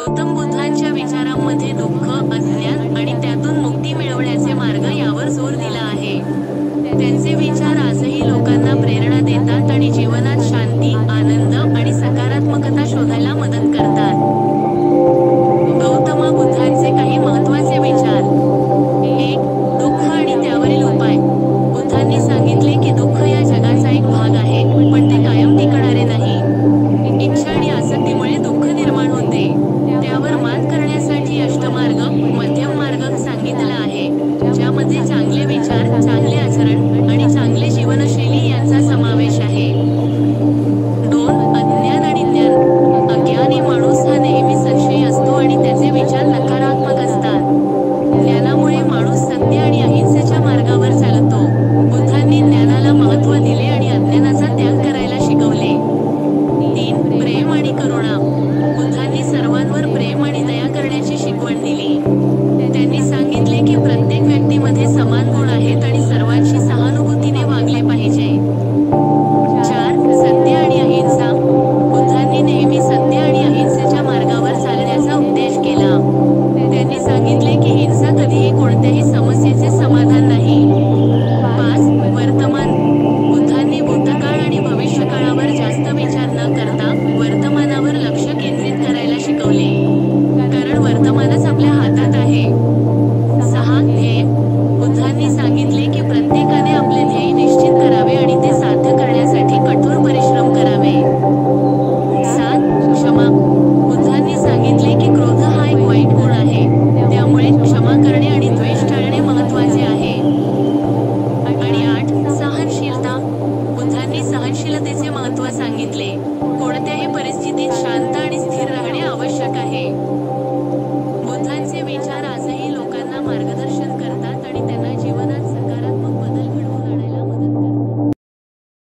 गौतम बुद्धांच्या विचारांमध्ये दुःख, अज्ञान आणि त्यातून मुक्ती मिळवण्याचे मार्ग यावर जोर दिला आहे. त्यांचे विचार आजही लोकांना प्रेरणा देतात आणि जीवनात शांती, आनंद आणि सकारात्मकता शोधायला मदत करतात. गौतम बुद्धांचे काही महत्त्वाचे विचार. 1. दुःख आणि त्यावरील उपाय. बुद्धांनी सांगितले की दुःख या जगाचा एक भाग आहे, पण ते कायम टिकणारे नाही. इच्छा आणि आसक्तीमुळे दुःख निर्माण होते. त्यावर मात करण्यासाठी अष्टमार्ग, मध्यम मार्ग सांगितला आहे, ज्यामध्ये चांगले विचार, चांगले आचरण आणि चांगली जीवनशैली यांचा समावेश आहे. 2. अज्ञान आणि ज्ञान. अज्ञानी माणूस हा नेहमी संशयी असतो आणि त्याचे विचार नकारात्मक असतात. ज्ञानामुळे माणूस सत्य आणि अहिंसेच्या मार्गावर चालतो. बुद्धांनी ज्ञानाला महत्त्व दिले आणि अज्ञानाचा त्याग करायला शिकवले. 3. प्रेम आणि करुणा. बुद्धांनी सर्वांवर प्रेम आणि दया करण्याची शिकवण दिली. त्यांनी सांगितले की प्रत्येक व्यक्तीमध्ये समान गुण आहेत आणि सर्वांशी सहानुभूतीने वागले पाहिजे. 4. सत्य आणि अहिंसा. बुद्धांनी नेहमी सत्य आणि अहिंसेच्या मार्गावर चालण्याचा उपदेश केला. त्यांनी सांगितले की हिंसा कधीही कोणत्याही समस्येचे समाधान नाही. 5. वर्तमान. बुद्धांनी भूतकाळ आणि भविष्यकाळावर जास्त विचार न करता वर्तमानावर लक्ष केंद्रित करायला शिकवले, कारण वर्तमानच आपल्या हातात आहे. 6. ध्येय. बुद्धांनी सांगितले की प्रत्येकाने आपले ध्येय निश्चित करावे आणि ते साध्य करण्यासाठी कठोर परिश्रम करावे. 7. क्षमा. बुद्धांनी सांगितले की क्रोध हा एक वाईट गुण आहे, त्यामुळे क्षमा करणे आणि द्वेष टाळणे महत्त्वाचे आहे. आणि 8. सहनशीलता. बुद्धांनी सहनशीलतेचे महत्त्व सांगितले. कोणत्याही परिस्थितीत शांत आणि स्थिर राहणे आवश्यक आहे.